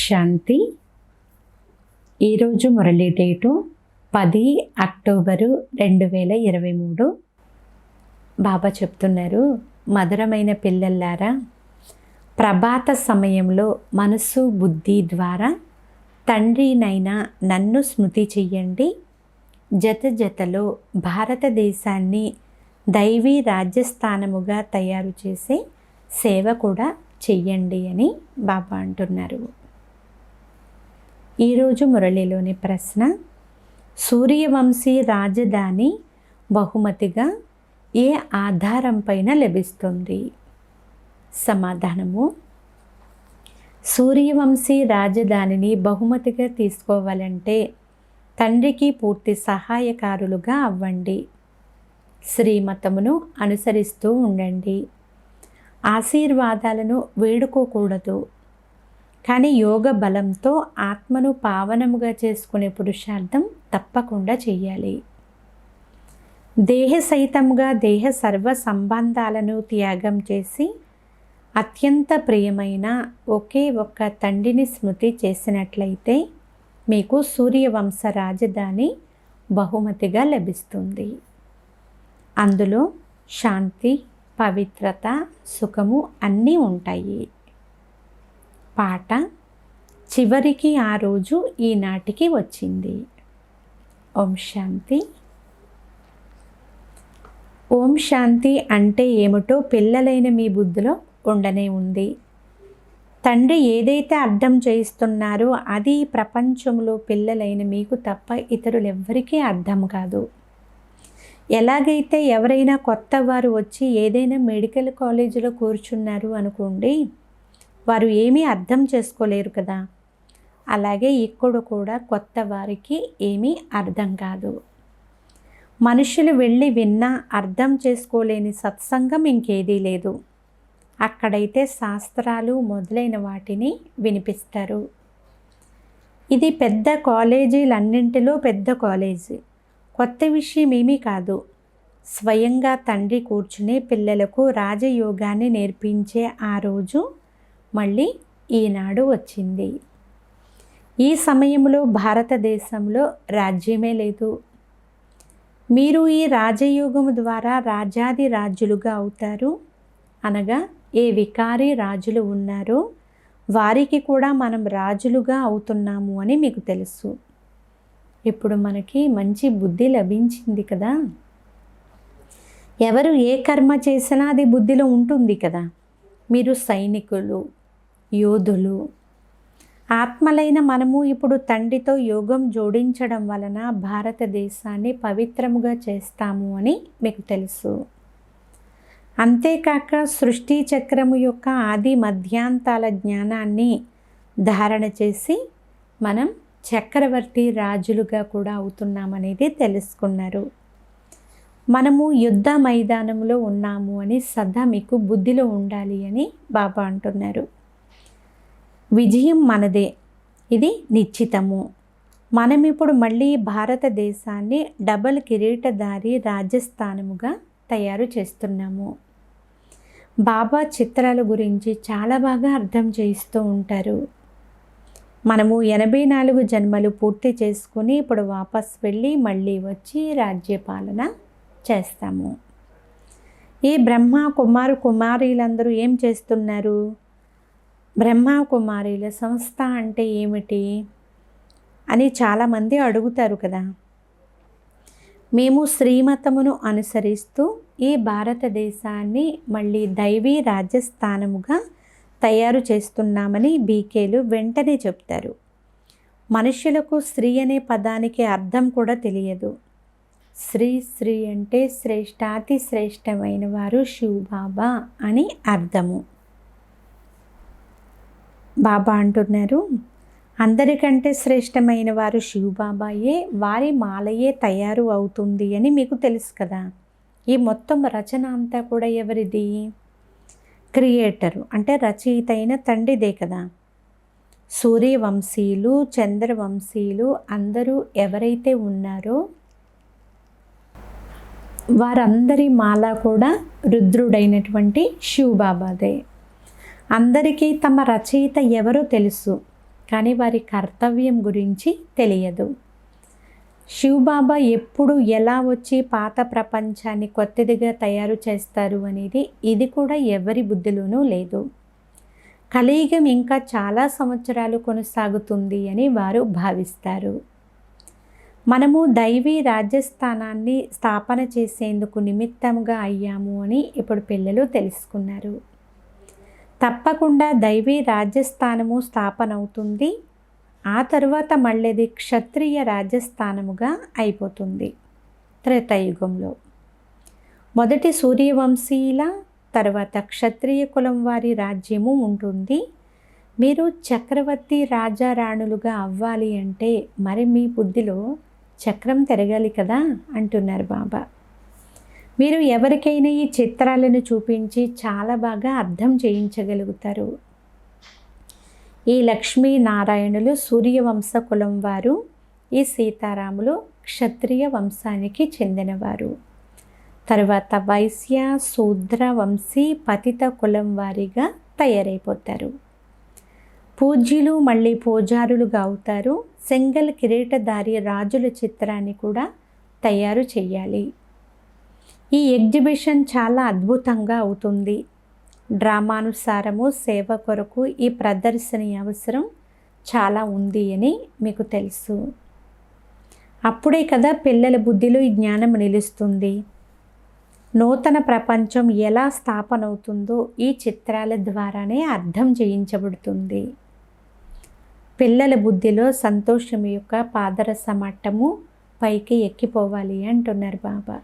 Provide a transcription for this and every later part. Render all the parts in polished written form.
శాంతి. ఈరోజు Murali date 10 October 2023. బాబా చెప్తున్నారు, మధురమైన పిల్లల్లారా, ప్రభాత సమయంలో మనసు బుద్ధి ద్వారా తండ్రినైనా నన్ను స్మృతి చెయ్యండి. జత జతలో భారతదేశాన్ని దైవీ రాజ్యస్థానముగా తయారు చేసే సేవ కూడా చెయ్యండి అని బాబా అంటున్నారు. ఈరోజు మురళిలోని ప్రశ్న, సూర్యవంశీ రాజధాని బహుమతిగా ఏ ఆధారం పైన లభిస్తుంది? సమాధానము, సూర్యవంశీ రాజధానిని బహుమతిగా తీసుకోవాలంటే తండ్రికి పూర్తి సహాయకారులుగా అవ్వండి. శ్రీమతమును అనుసరిస్తూ ఉండండి. ఆశీర్వాదాలను వేడుకోకూడదు, కానీ యోగ బలంతో ఆత్మను పావనముగా చేసుకునే పురుషార్థం తప్పకుండా చెయ్యాలి. దేహ సహితంగా దేహ సర్వ సంబంధాలను త్యాగం చేసి అత్యంత ప్రియమైన ఒకే ఒక్క తండ్రిని స్మృతి చేసినట్లయితే మీకు సూర్యవంశ రాజధాని బహుమతిగా లభిస్తుంది. అందులో శాంతి, పవిత్రత, సుఖము అన్నీ ఉంటాయి. పాట, చివరికి ఆ రోజు ఈనాటికి వచ్చింది. ఓం శాంతి. ఓం శాంతి అంటే ఏమిటో పిల్లలైన మీ బుద్ధిలో ఉండనే ఉంది. తండ్రి ఏదైతే అర్థం చేయిస్తున్నారో అది ప్రపంచంలో పిల్లలైన మీకు తప్ప ఇతరులెవ్వరికీ అర్థం కాదు. ఎలాగైతే ఎవరైనా కొత్త వారు వచ్చి ఏదైనా మెడికల్ కాలేజీలో కూర్చున్నారు అనుకోండి, వారు ఏమీ అర్థం చేసుకోలేరు కదా. అలాగే ఇక్కడ కూడా కొత్త వారికి ఏమీ అర్థం కాదు. మనుషులు వెళ్ళి విన్నా అర్థం చేసుకోలేని సత్సంగం ఇంకేదీ లేదు. అక్కడైతే శాస్త్రాలు మొదలైన వాటిని వినిపిస్తారు. ఇది పెద్ద కాలేజీలన్నింటిలో పెద్ద కాలేజీ. కొత్త విషయం ఏమీ కాదు. స్వయంగా తండ్రి కూర్చుని పిల్లలకు రాజయోగాన్ని నేర్పించే ఆ రోజు మళ్ళీ ఈనాడు వచ్చింది. ఈ సమయంలో భారతదేశంలో రాజ్యమే లేదు. మీరు ఈ రాజయోగము ద్వారా రాజాది రాజులుగా అవుతారు. అనగా ఏ వికారి రాజులు ఉన్నారో వారికి కూడా మనం రాజులుగా అవుతున్నాము అని మీకు తెలుసు. ఇప్పుడు మనకి మంచి బుద్ధి లభించింది కదా. ఎవరు ఏ కర్మ చేసినా అది బుద్ధిలో ఉంటుంది కదా. మీరు సైనికులు, యోధులు. ఆత్మలైన మనము ఇప్పుడు తండ్రితో యోగం జోడించడం వలన భారతదేశాన్ని పవిత్రముగా చేస్తాము అని మీకు తెలుసు. అంతేకాక సృష్టి చక్రము యొక్క ఆది మధ్యాంతాల జ్ఞానాన్ని ధారణ చేసి మనం చక్రవర్తి రాజులుగా కూడా అవుతున్నామనేది తెలుసుకున్నారు. మనము యుద్ధ మైదానంలో ఉన్నాము అని సదా మీకు బుద్ధిలో ఉండాలి అని బాబా అంటున్నారు. విజయం మనదే, ఇది నిశ్చితము. మనం ఇప్పుడు మళ్ళీ భారతదేశాన్ని డబల్ కిరీటధారి రాజస్థానముగా తయారు చేస్తున్నాము. బాబా చిత్రాల గురించి చాలా బాగా అర్థం చేయిస్తూ ఉంటారు. మనము 84 జన్మలు పూర్తి చేసుకుని ఇప్పుడు వాపస్ వెళ్ళి మళ్ళీ వచ్చి రాజ్యపాలన చేస్తాము. ఈ బ్రహ్మ కుమారీలందరూ ఏం చేస్తున్నారు? బ్రహ్మ కుమారీల సంస్థ అంటే ఏమిటి అని చాలామంది అడుగుతారు కదా. మేము శ్రీమతమును అనుసరిస్తూ ఈ భారతదేశాన్ని మళ్ళీ దైవీ రాజ్యస్థానముగా తయారు చేస్తున్నామని బీకేలు వెంటనే చెప్తారు. మనుషులకు స్త్రీ అనే పదానికి అర్థం కూడా తెలియదు. శ్రీ అంటే శ్రేష్టాతి శ్రేష్టమైన వారు శివబాబా అని అర్థము. బాబా అంటున్నారు, అందరికంటే శ్రేష్టమైన వారు శివబాబాయే, వారి మాలయే తయారు అవుతుంది అని మీకు తెలుసు కదా. ఈ మొత్తం రచన అంతా కూడా ఎవరిది? క్రియేటరు అంటే రచయిత అయిన తండ్రిదే కదా. సూర్యవంశీయులు, చంద్రవంశీయులు అందరూ ఎవరైతే ఉన్నారో వారందరి మాల కూడా రుద్రుడైనటువంటి శివబాబాదే. అందరికీ తమ రచయిత ఎవరో తెలుసు. కానీ వారి కర్తవ్యం గురించి తెలియదు. శివబాబా ఎప్పుడు ఎలా వచ్చి పాత ప్రపంచాన్ని కొత్తదిగా తయారు చేస్తారు అనేది ఇది కూడా ఎవరి బుద్ధిలోనూ లేదు. కలియుగం ఇంకా చాలా సంవత్సరాలు కొనసాగుతుంది అని వారు భావిస్తారు. మనము దైవీ రాజ్యస్థానాన్ని స్థాపన చేసేందుకు నిమిత్తంగా అయ్యాము అని ఇప్పుడు పిల్లలు తెలుసుకున్నారు. తప్పకుండా దైవీ రాజ్యస్థానము స్థాపన అవుతుంది. ఆ తరువాత మళ్ళీది క్షత్రియ రాజ్యస్థానముగా అయిపోతుంది త్రేతాయుగంలో. మొదటి సూర్యవంశీయుల తర్వాత క్షత్రియ కులం వారి రాజ్యము ఉంటుంది. మీరు చక్రవర్తి రాజారాణులుగా అవ్వాలి అంటే మరి మీ బుద్ధిలో చక్రం తిరగాలి కదా అంటున్నారు బాబా. మీరు ఎవరికైనా ఈ చిత్రాలను చూపించి చాలా బాగా అర్థం చేయించగలుగుతారు. ఈ లక్ష్మీనారాయణులు సూర్యవంశ కులం వారు, ఈ సీతారాములు క్షత్రియ వంశానికి చెందినవారు. తర్వాత వైశ్య శూద్ర వంశీ పతిత కులం వారిగా తయారైపోతారు. పూజ్యులు మళ్ళీ పూజారులుగా అవుతారు. సెంగల్ కిరీటధారి రాజుల చిత్రాన్ని కూడా తయారు చేయాలి. ఈ ఎగ్జిబిషన్ చాలా అద్భుతంగా అవుతుంది. డ్రామానుసారము సేవ కొరకు ఈ ప్రదర్శన అవసరం చాలా ఉంది అని మీకు తెలుసు. అప్పుడే కదా పిల్లల బుద్ధిలో ఈ జ్ఞానం నిలుస్తుంది. నూతన ప్రపంచం ఎలా స్థాపన అవుతుందో ఈ చిత్రాల ద్వారానే అర్థం చేయించబడుతుంది. పిల్లల బుద్ధిలో సంతోషం యొక్క పాదరస మట్టము పైకి ఎక్కిపోవాలి అంటున్నారు బాబా.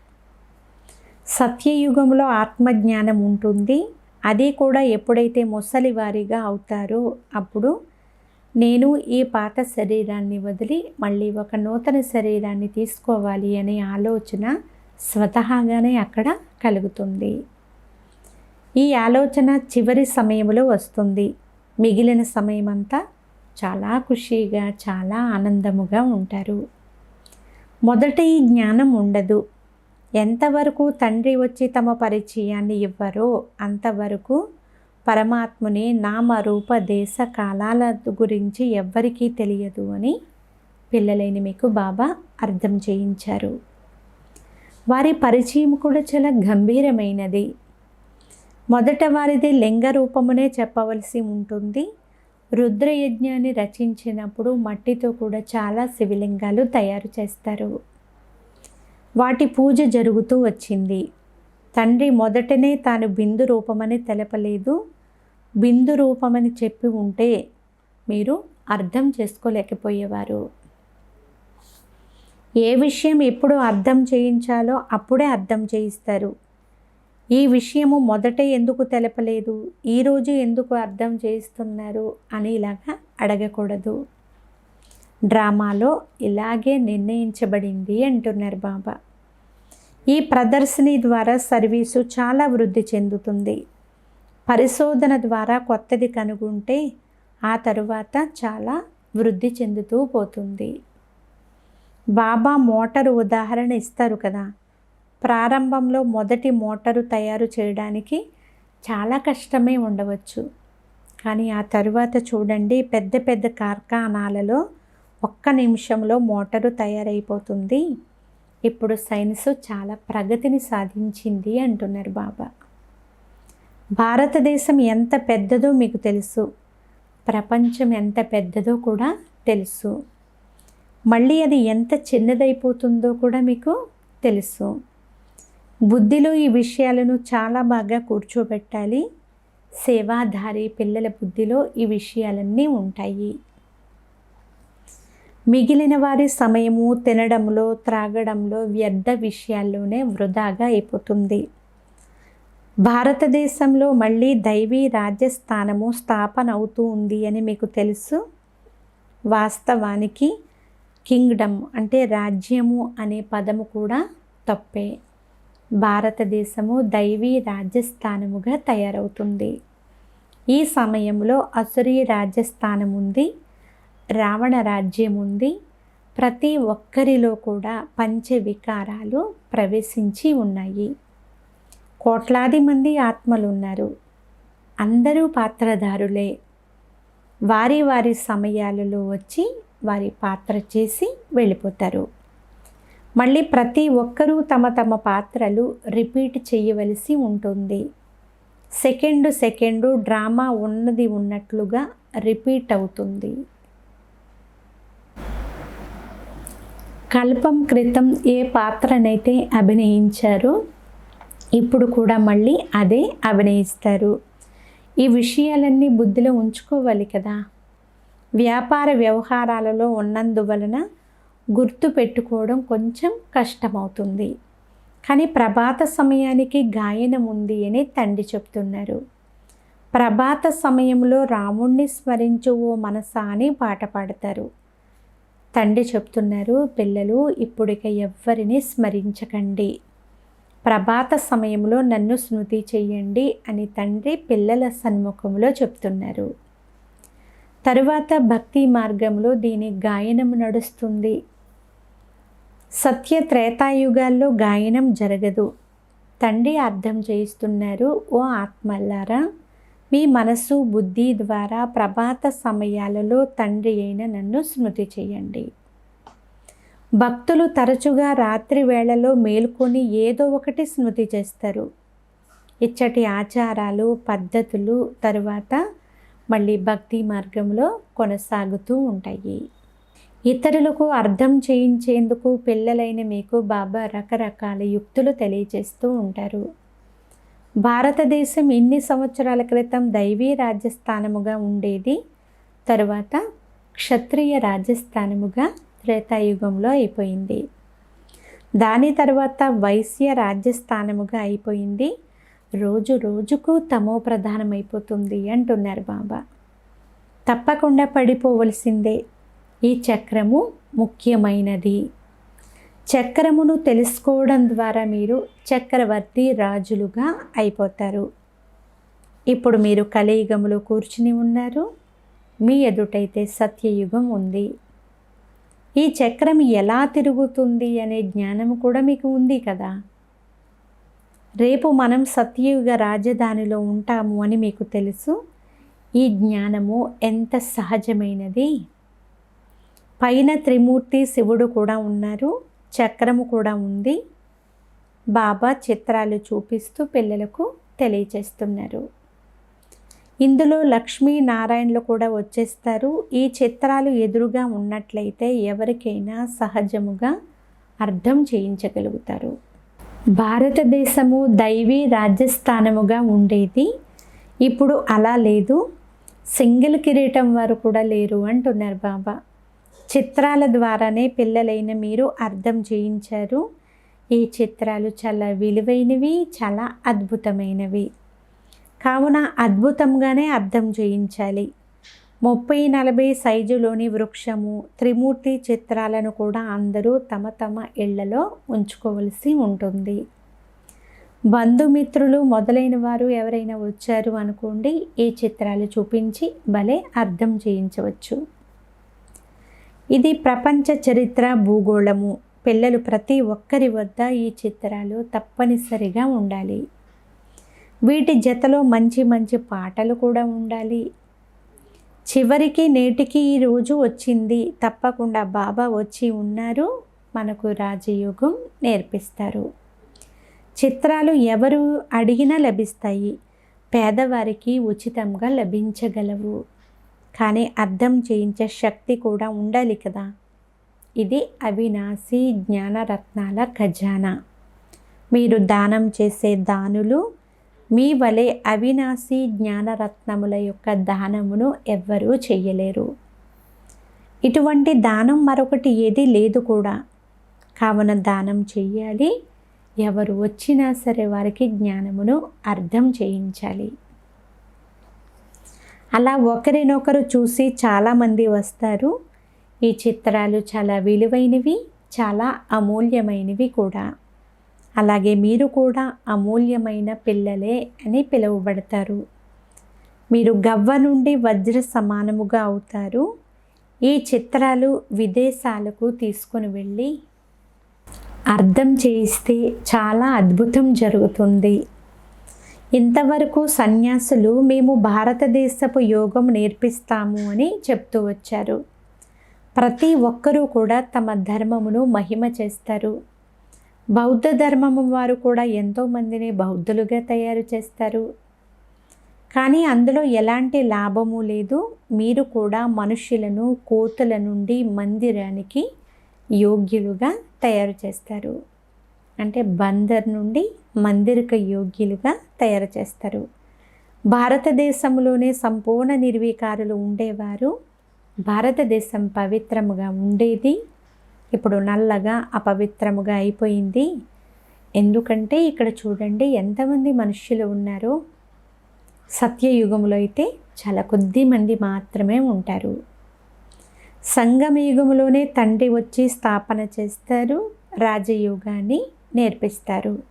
సత్యయుగంలో ఆత్మజ్ఞానం ఉంటుంది. అది కూడా ఎప్పుడైతే ముసలివారిగా అవుతారో అప్పుడు నేను ఈ పాత శరీరాన్ని వదిలి మళ్ళీ ఒక నూతన శరీరాన్ని తీసుకోవాలి అనే ఆలోచన స్వతహాగానే అక్కడ కలుగుతుంది. ఈ ఆలోచన చివరి సమయంలో వస్తుంది. మిగిలిన సమయమంతా చాలా ఖుషీగా చాలా ఆనందముగా ఉంటారు. మొదట ఈ జ్ఞానం ఉండదు. ఎంతవరకు తండ్రి వచ్చి తమ పరిచయాన్ని ఇవ్వరో అంతవరకు పరమాత్ముని నామరూప దేశ కాలాల గురించి ఎవ్వరికీ తెలియదు అని పిల్లలైన మీకు బాబా అర్థం చేయించారు. వారి పరిచయం కూడా చాలా గంభీరమైనది. మొదట వారిది లింగ రూపమునే చెప్పవలసి ఉంటుంది. రుద్రయజ్ఞాన్ని రచించినప్పుడు మట్టితో కూడా చాలా శివలింగాలు తయారు చేస్తారు. వాటి పూజ జరుగుతూ వచ్చింది. తండ్రి మొదటనే తాను బిందు రూపమని తెలపలేదు. బిందు రూపమని చెప్పి ఉంటే మీరు అర్థం చేసుకోలేకపోయేవారు. ఏ విషయం ఎప్పుడు అర్థం చేయించాలో అప్పుడే అర్థం చేయిస్తారు. ఈ విషయము మొదటే ఎందుకు తెలపలేదు, ఈరోజు ఎందుకు అర్థం చేయిస్తున్నారు అని ఇలాగా అడగకూడదు. డ్రామాలో ఇలాగే నిర్ణయించబడింది అంటున్నారు బాబా. ఈ ప్రదర్శన ద్వారా సర్వీసు చాలా వృద్ధి చెందుతుంది. పరిశోధన ద్వారా కొత్తది కనుగొంటే ఆ తరువాత చాలా వృద్ధి చెందుతూ పోతుంది. బాబా మోటారు ఉదాహరణ ఇస్తారు కదా. ప్రారంభంలో మొదటి మోటారు తయారు చేయడానికి చాలా కష్టమే ఉండవచ్చు. కానీ ఆ తరువాత చూడండి, పెద్ద పెద్ద కార్ఖానాలలో ఒక్క నిమిషంలో మోటారు తయారైపోతుంది. ఇప్పుడు సైన్స్ చాలా ప్రగతిని సాధించింది అంటున్నారు బాబా. భారతదేశం ఎంత పెద్దదో మీకు తెలుసు. ప్రపంచం ఎంత పెద్దదో కూడా తెలుసు. మళ్ళీ అది ఎంత చిన్నదైపోతుందో కూడా మీకు తెలుసు. బుద్ధిలో ఈ విషయాలను చాలా బాగా కూర్చోబెట్టాలి. సేవాధారి పిల్లల బుద్ధిలో ఈ విషయాలన్నీ ఉంటాయి. మిగిలిన వారి సమయము తినడంలో త్రాగడంలో వ్యర్థ విషయాల్లోనే వృధాగా అయిపోతుంది. భారతదేశంలో మళ్ళీ దైవీ రాజ్యస్థానము స్థాపన అవుతూ ఉంది అని మీకు తెలుసు. వాస్తవానికి కింగ్డమ్ అంటే రాజ్యము అనే పదము కూడా తప్పే. భారతదేశము దైవీ రాజ్యస్థానముగా తయారవుతుంది. ఈ సమయంలో అసురీ రాజ్యస్థానం ఉంది, రావణ రాజ్యం ఉంది. ప్రతి ఒక్కరిలో కూడా పంచ వికారాలు ప్రవేశించి ఉన్నాయి. కోట్లాది మంది ఆత్మలు ఉన్నారు. అందరూ పాత్రధారులే. వారి వారి సమయాలలో వచ్చి వారి పాత్ర చేసి వెళ్ళిపోతారు. మళ్ళీ ప్రతి ఒక్కరూ తమ తమ పాత్రలు రిపీట్ చేయవలసి ఉంటుంది. సెకండు డ్రామా ఉన్నది ఉన్నట్లుగా రిపీట్ అవుతుంది. కల్పం క్రితం ఏ పాత్రనైతే అభినయించారో ఇప్పుడు కూడా మళ్ళీ అదే అభినయిస్తారు. ఈ విషయాలన్నీ బుద్ధిలో ఉంచుకోవాలి కదా. వ్యాపార వ్యవహారాలలో ఉన్నందువలన గుర్తు పెట్టుకోవడం కొంచెం కష్టమవుతుంది. కానీ ప్రభాత సమయానికి గాయనం ఉంది అని తండ్రి చెప్తున్నారు. ప్రభాత సమయంలో రాముణ్ణి స్మరించు ఓ మనసా అని పాట పాడతారు. తండ్రి చెప్తున్నారు, పిల్లలు ఇప్పుడిక ఎవ్వరిని స్మరించకండి, ప్రభాత సమయంలో నన్ను స్మృతి చెయ్యండి అని తండ్రి పిల్లల సన్ముఖంలో చెప్తున్నారు. తరువాత భక్తి మార్గంలో దీని గాయనం నడుస్తుంది. సత్య త్రేతాయుగాల్లో గాయనం జరగదు. తండ్రి అర్థం చేయిస్తున్నారు, ఓ ఆత్మల్లారా, మీ మనసు బుద్ధి ద్వారా ప్రభాత సమయాలలో తండ్రి అయిన నన్ను స్మృతి చేయండి. భక్తులు తరచుగా రాత్రి వేళలో మేల్కొని ఏదో ఒకటి స్మృతి చేస్తారు. ఇచ్చటి ఆచారాలు పద్ధతులు తరువాత మళ్ళీ భక్తి మార్గంలో కొనసాగుతూ ఉంటాయి. ఇతరులకు అర్థం చేయించేందుకు పిల్లలైన మీకు బాబా రకరకాల యుక్తులు తెలియజేస్తూ ఉంటారు. భారతదేశం ఇన్ని సంవత్సరాల క్రితం దైవీ రాజ్యస్థానముగా ఉండేది. తరువాత క్షత్రియ రాజ్యస్థానముగా త్రేతాయుగంలో అయిపోయింది. దాని తర్వాత వైశ్య రాజ్యస్థానముగా అయిపోయింది. రోజు రోజుకు తమో ప్రధానమైపోతుంది అంటున్నారు బాబా. తప్పకుండా పడిపోవలసిందే. ఈ చక్రము ముఖ్యమైనది. చక్రమును తెలుసుకోవడం ద్వారా మీరు చక్రవర్తి రాజులుగా అయిపోతారు. ఇప్పుడు మీరు కలియుగంలో కూర్చుని ఉన్నారు. మీ ఎదుటైతే సత్యయుగం ఉంది. ఈ చక్రం ఎలా తిరుగుతుంది అనే జ్ఞానం కూడా మీకు ఉంది కదా. రేపు మనం సత్యయుగ రాజధానిలో ఉంటాము అని మీకు తెలుసు. ఈ జ్ఞానము ఎంత సహజమైనది. పైన త్రిమూర్తి శివుడు కూడా ఉన్నారు, చక్రము కూడా ఉంది. బాబా చిత్రాలు చూపిస్తూ పిల్లలకు తెలియచేస్తున్నారు. ఇందులో లక్ష్మీ నారాయణలు కూడా వచ్చేస్తారు. ఈ చిత్రాలు ఎదురుగా ఉన్నట్లయితే ఎవరికైనా సహజముగా అర్థం చేయించగలుగుతారు. భారతదేశము దైవీ రాజ్యస్థానముగా ఉండేది. ఇప్పుడు అలా లేదు. సింగిల్ కిరీటం వారు కూడా లేరు అంటున్నారు బాబా. చిత్రాల ద్వారానే పిల్లలైన మీరు అర్థం చేయించారు. ఈ చిత్రాలు చాలా విలువైనవి, చాలా అద్భుతమైనవి. కావున అద్భుతంగానే అర్థం చేయించాలి. 30-40 సైజులోని వృక్షము, త్రిమూర్తి చిత్రాలను కూడా అందరూ తమ తమ ఇళ్లలో ఉంచుకోవలసి ఉంటుంది. బంధుమిత్రులు మొదలైన వారు ఎవరైనా వచ్చారు అనుకోండి, ఈ చిత్రాలు చూపించి భలే అర్థం చేయించవచ్చు. ఇది ప్రపంచ చరిత్ర భూగోళము. పిల్లలు ప్రతి ఒక్కరి వద్ద ఈ చిత్రాలు తప్పనిసరిగా ఉండాలి. వీటి జతలో మంచి మంచి పాటలు కూడా ఉండాలి. చివరికి నేటికి ఈ రోజు వచ్చింది. తప్పకుండా బాబా వచ్చి ఉన్నారు, మనకు రాజయోగం నేర్పిస్తారు. చిత్రాలు ఎవరు అడిగినా లభిస్తాయి. పేదవారికి ఉచితంగా లభించగలవు. కానీ అర్థం చేయించే శక్తి కూడా ఉండాలి కదా. ఇది అవినాశి జ్ఞానరత్నాల ఖజానా. మీరు దానం చేసే దానులు మీ వలె అవినాశి జ్ఞానరత్నముల యొక్క దానమును ఎవ్వరూ చెయ్యలేరు. ఇటువంటి దానం మరొకటి ఏది లేదు కూడా. కావున దానం చెయ్యాలి. ఎవరు వచ్చినా సరే వారికి జ్ఞానమును అర్థం చేయించాలి. అలా ఒకరినొకరు చూసి చాలామంది వస్తారు. ఈ చిత్రాలు చాలా విలువైనవి, చాలా అమూల్యమైనవి కూడా. అలాగే మీరు కూడా అమూల్యమైన పిల్లలే అని పిలువబడతారు. మీరు గవ్వ నుండి వజ్ర సమానముగా అవుతారు. ఈ చిత్రాలు విదేశాలకు తీసుకొని వెళ్ళి అర్థం చేయిస్తే చాలా అద్భుతం జరుగుతుంది. ఇంతవరకు సన్యాసులు మేము భారతదేశపు యోగం నేర్పిస్తాము అని చెప్తూ వచ్చారు. ప్రతి ఒక్కరూ కూడా తమ ధర్మమును మహిమ చేస్తారు. బౌద్ధ ధర్మము వారు కూడా ఎంతోమందిని బౌద్ధులుగా తయారు చేస్తారు. కానీ అందులో ఎలాంటి లాభము లేదు. మీరు కూడా మనుష్యులను కోతుల నుండి మందిరానికి యోగ్యులుగా తయారు చేస్తారు. అంటే బందర్ నుండి మందిరక యోగ్యులుగా తయారు చేస్తారు. భారతదేశంలోనే సంపూర్ణ నిర్వీకారులు ఉండేవారు. భారతదేశం పవిత్రముగా ఉండేది. ఇప్పుడు నల్లగా అపవిత్రముగా అయిపోయింది. ఎందుకంటే ఇక్కడ చూడండి ఎంతమంది మనుష్యులు ఉన్నారో. సత్యయుగంలో అయితే చాలా కొద్ది మంది మాత్రమే ఉంటారు. సంగమయుగంలోనే తండ్రి వచ్చి స్థాపన చేస్తారు, రాజయోగాన్ని నేర్పిస్తారు.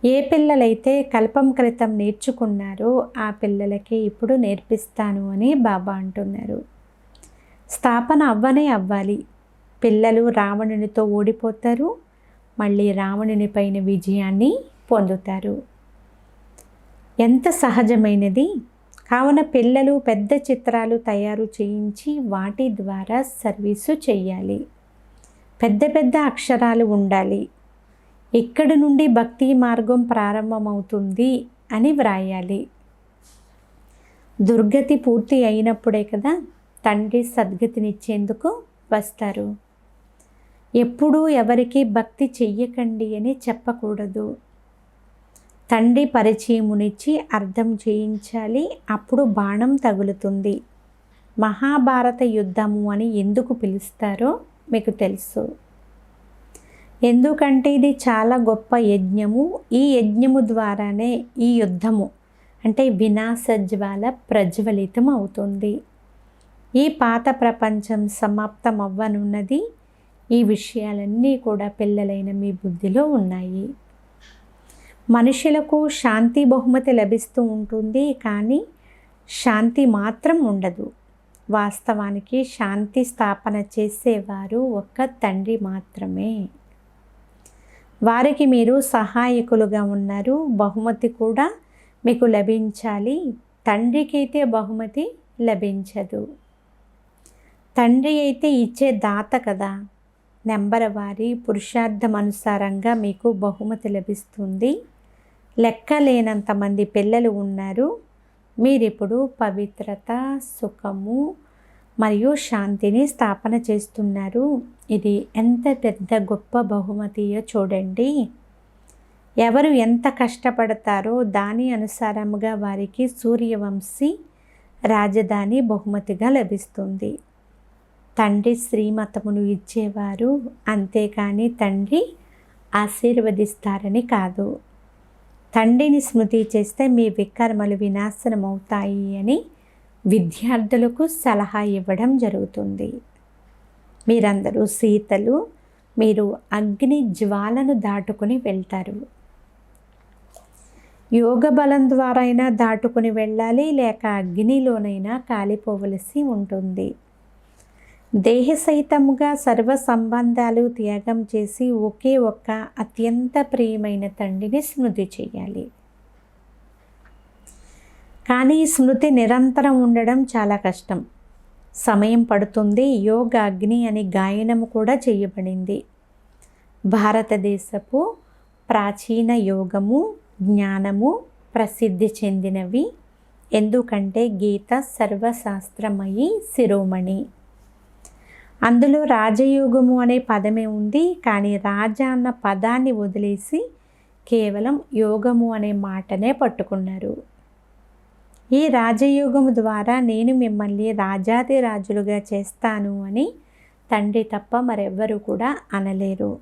ఏ పిల్లలైతే కల్పం క్రితం నేర్చుకున్నారో ఆ పిల్లలకి ఇప్పుడు నేర్పిస్తాను అని బాబా అంటున్నారు. స్థాపన అవ్వాలి. పిల్లలు రావణునితో ఓడిపోతారు, మళ్ళీ రావణుని పైన విజయాన్ని పొందుతారు. ఎంత సహజమైనది. కావున పిల్లలు పెద్ద చిత్రాలు తయారు చేయించి వాటి ద్వారా సర్వీసు చేయాలి. పెద్ద పెద్ద అక్షరాలు ఉండాలి. ఇక్కడి నుండి భక్తి మార్గం ప్రారంభమవుతుంది అని వ్రాయాలి. దుర్గతి పూర్తి అయినప్పుడే కదా తండ్రి సద్గతినిచ్చేందుకు వస్తారు. ఎప్పుడూ ఎవరికి భక్తి చెయ్యకండి అని చెప్పకూడదు. తండ్రి పరిచయమునిచ్చి అర్థం చేయించాలి. అప్పుడు బాణం తగులుతుంది. మహాభారత యుద్ధము అని ఎందుకు పిలుస్తారో మీకు తెలుసు. ఎందుకంటే ఇది చాలా గొప్ప యజ్ఞము. ఈ యజ్ఞము ద్వారానే ఈ యుద్ధము అంటే వినాశజ్వాల ప్రజ్వలితం అవుతుంది. ఈ పాత ప్రపంచం సమాప్తం అవ్వనున్నది. ఈ విషయాలన్నీ కూడా పిల్లలైన మీ బుద్ధిలో ఉన్నాయి. మనుషులకు శాంతి బహుమతి లభిస్తూ ఉంటుంది, కానీ శాంతి మాత్రం ఉండదు. వాస్తవానికి శాంతి స్థాపన చేసేవారు ఒక్క తండ్రి మాత్రమే. వారికి మీరు సహాయకులుగా ఉన్నారు. బహుమతి కూడా మీకు లభించాలి. తండ్రికి అయితే బహుమతి లభించదు. తండ్రి అయితే ఇచ్చే దాత కదా. నెంబర్ వారి పురుషార్థం అనుసారంగా మీకు బహుమతి లభిస్తుంది. లెక్కలేనంతమంది పిల్లలు ఉన్నారు. మీరిప్పుడు పవిత్రత, సుఖము మరియు శాంతిని స్థాపన చేస్తున్నారు. ఇది ఎంత పెద్ద గొప్ప బహుమతియో చూడండి. ఎవరు ఎంత కష్టపడతారో దాని అనుసారముగా వారికి సూర్యవంశీ రాజధాని బహుమతిగా లభిస్తుంది. తండ్రి శ్రీమతమును ఇచ్చేవారు, అంతేకాని తండ్రి ఆశీర్వదిస్తారని కాదు. తండ్రిని స్మృతి చేస్తే మీ వికర్మలు వినాశనమవుతాయి అని విద్యార్థులకు సలహా ఇవ్వడం జరుగుతుంది. మీరందరూ సీతలు. మీరు అగ్ని జ్వాలను దాటుకుని వెళ్తారు. యోగ బలం ద్వారా అయినా దాటుకుని వెళ్ళాలి, లేక అగ్నిలోనైనా కాలిపోవలసి ఉంటుంది. దేహ సహితముగా సర్వ సంబంధాలు త్యాగం చేసి ఒకే ఒక్క అత్యంత ప్రియమైన తండ్రిని స్మృతి చేయాలి. కానీ ఈ స్మృతి నిరంతరం ఉండడం చాలా కష్టం. సమయం పడుతుంది. యోగ అగ్ని అని గాయనము కూడా చేయబడింది. భారతదేశపు ప్రాచీన యోగము, జ్ఞానము ప్రసిద్ధి చెందినవి. ఎందుకంటే గీత సర్వశాస్త్రమయి శిరోమణి. అందులో రాజయోగము అనే పదమే ఉంది. కానీ రాజా అన్న పదాన్ని వదిలేసి కేవలం యోగము అనే మాటనే పట్టుకున్నారు. ఈ రాజయోగము ద్వారా నేను మిమ్మల్ని రాజాది రాజులుగా చేస్తాను అని తండ్రి తప్ప మరెవ్వరూ కూడా అనలేరు.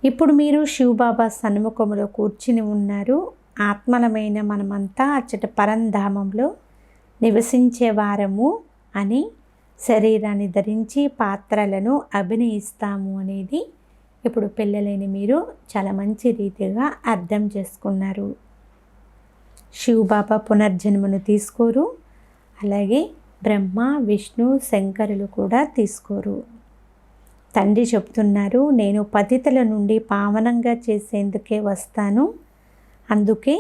ఇప్పుడు మీరు శివబాబా సన్ముఖంలో కూర్చుని ఉన్నారు. ఆత్మలమైన మనమంతా అచ్చట పరంధామంలో నివసించే వారము అని శరీరాన్ని ధరించి పాత్రలను అభినయిస్తాము అనేది ఇప్పుడు పిల్లలైన మీరు చాలా మంచి రీతిగా అర్థం చేసుకున్నారు. శివబాబా పునర్జన్మను తీసుకోరు, అలాగే బ్రహ్మ, విష్ణు, శంకరులు కూడా తీసుకోరు. తండ్రి చెప్తున్నారు, నేను పతితుల నుండి పావనంగా చేసేందుకే వస్తాను. అందుకే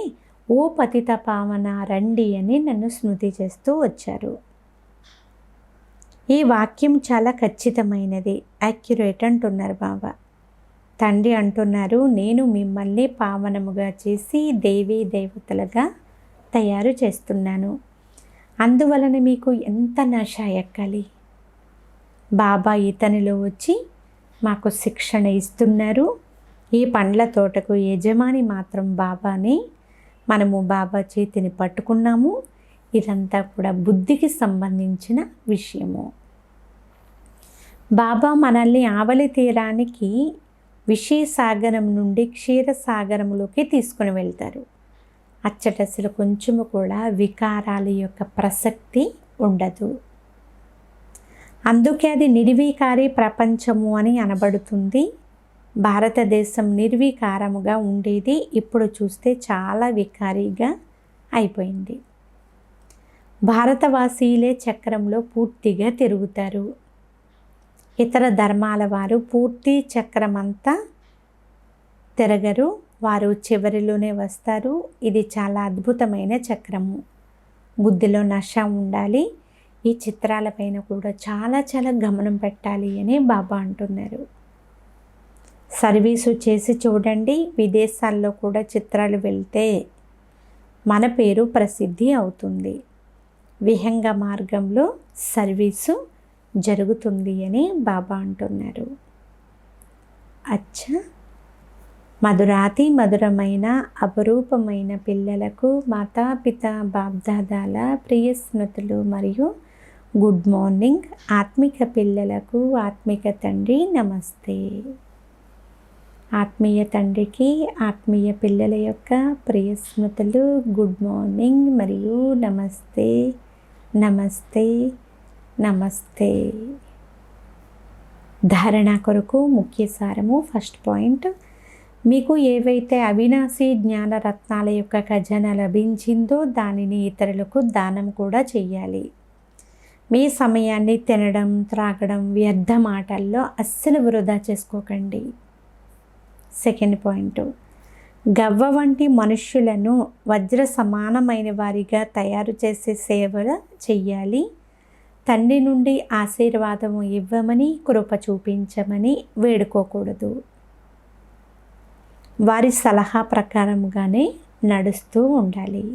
ఓ పతిత పావన రండి అని నన్ను స్మృతి చేస్తూ వచ్చారు. ఈ వాక్యం చాలా ఖచ్చితమైనది, యాక్యురేట్ అంటున్నారు బాబా. తండ్రి అంటున్నారు, నేను మిమ్మల్ని పావనముగా చేసి దేవీ దేవతలుగా తయారు చేస్తున్నాను. అందువలన మీకు ఎంత నశ ఎక్కాలి. బాబా ఇతనిలో వచ్చి మాకు శిక్షణ ఇస్తున్నారు. ఈ పండ్ల తోటకు యజమాని మాత్రం బాబానే. మనము బాబా చేతిని పట్టుకున్నాము. ఇదంతా కూడా బుద్ధికి సంబంధించిన విషయము. బాబా మనల్ని ఆవలి తీరానికి విషయసాగరం నుండి క్షీరసాగరంలోకి తీసుకుని వెళ్తారు. అచ్చటసలు కొంచెము కూడా వికారాల యొక్క ప్రసక్తి ఉండదు. అందుకే అది నిర్వికారి ప్రపంచము అని అనబడుతుంది. భారతదేశం నిర్వికారముగా ఉండేది, ఇప్పుడు చూస్తే చాలా వికారీగా అయిపోయింది. భారతవాసీలే చక్రంలో పూర్తిగా తిరుగుతారు. ఇతర ధర్మాల వారు పూర్తి చక్రమంతా తిరగరు, వారు చివరిలోనే వస్తారు. ఇది చాలా అద్భుతమైన చక్రము. బుద్ధిలో నశ ఉండాలి. ఈ చిత్రాలపైన కూడా చాలా చాలా గమనం పెట్టాలి అని బాబా అంటున్నారు. సర్వీసు చేసి చూడండి, విదేశాల్లో కూడా చిత్రాలు వెళ్తే మన పేరు ప్రసిద్ధి అవుతుంది. విహంగ మార్గంలో సర్వీసు జరుగుతుంది అని బాబా అంటున్నారు. అచ్చా, మధురాతి మధురమైన అపరూపమైన పిల్లలకు మాతాపిత బాబ్దాదాల ప్రియ స్మృతులు మరియు గుడ్ మార్నింగ్. ఆత్మిక పిల్లలకు ఆత్మిక తండ్రి నమస్తే. ఆత్మీయ తండ్రికి ఆత్మీయ పిల్లల యొక్క ప్రియ స్మృతులు, గుడ్ మార్నింగ్ మరియు నమస్తే నమస్తే నమస్తే. ధారణ కొరకు ముఖ్య సారము. ఫస్ట్ పాయింట్, మీకు ఏవైతే అవినాశీ జ్ఞానరత్నాల యొక్క ఖజానా లభించిందో దానిని ఇతరులకు దానం కూడా చెయ్యాలి. మీ సమయాన్ని తినడం, త్రాగడం, వ్యర్థ మాటల్లో అస్సలు వృధా చేసుకోకండి. సెకండ్ పాయింట్, గవ్వ వంటి మనుష్యులను వజ్ర సమానమైన వారిగా తయారు చేసే సేవలు చెయ్యాలి. తండ్రి నుండి ఆశీర్వాదము ఇవ్వమని, కృప చూపించమని వేడుకోకూడదు. వారి సలహా ప్రకారంగానే నడుస్తూ ఉండాలి.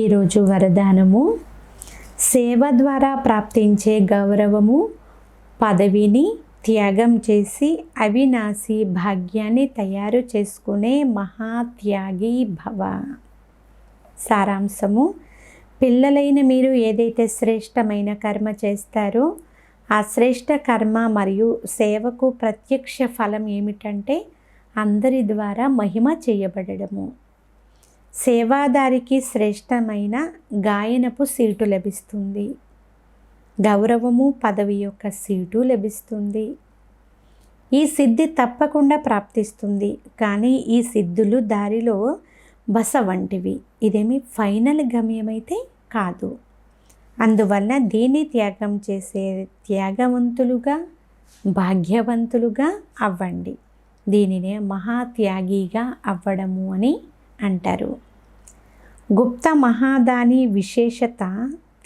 ఈరోజు వరదానము, సేవ ద్వారా ప్రాప్తించే గౌరవము, పదవిని త్యాగం చేసి అవినాశి భాగ్యాన్ని తయారు చేసుకునే మహాత్యాగి భవ. సారాంశము, పిల్లలైన మీరు ఏదైతే శ్రేష్టమైన కర్మ చేస్తారో ఆ శ్రేష్ట కర్మ మరియు సేవకు ప్రత్యక్ష ఫలం ఏమిటంటే అందరి ద్వారా మహిమ చేయబడము. సేవాదారికి శ్రేష్టమైన గాయనపు సీటు లభిస్తుంది. గౌరవము, పదవి యొక్క సీటు లభిస్తుంది. ఈ సిద్ధి తప్పకుండా ప్రాప్తిస్తుంది. కానీ ఈ సిద్ధులు దారిలో బస వంటివి. ఇదేమి ఫైనల్ గమ్యమైతే కాదు. అందువల్ల దీన్ని త్యాగం చేసే త్యాగవంతులుగా, భాగ్యవంతులుగా అవ్వండి. దీనినే మహాత్యాగిగా అవ్వడము అని అంటారు. గుప్త మహాదాని విశేషత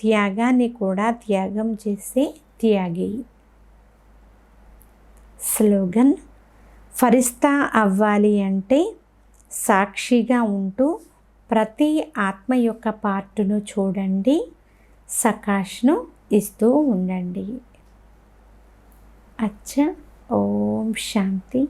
త్యాగాన్ని కూడా త్యాగం చేసే త్యాగి. స్లోగన్, ఫరిస్తా అవ్వాలి అంటే సాక్షిగా ఉంటూ ప్రతి ఆత్మ యొక్క పార్టును చూడండి, సకాష్ను ఇస్తూ ఉండండి. అచ్చా, ఓం శాంతి.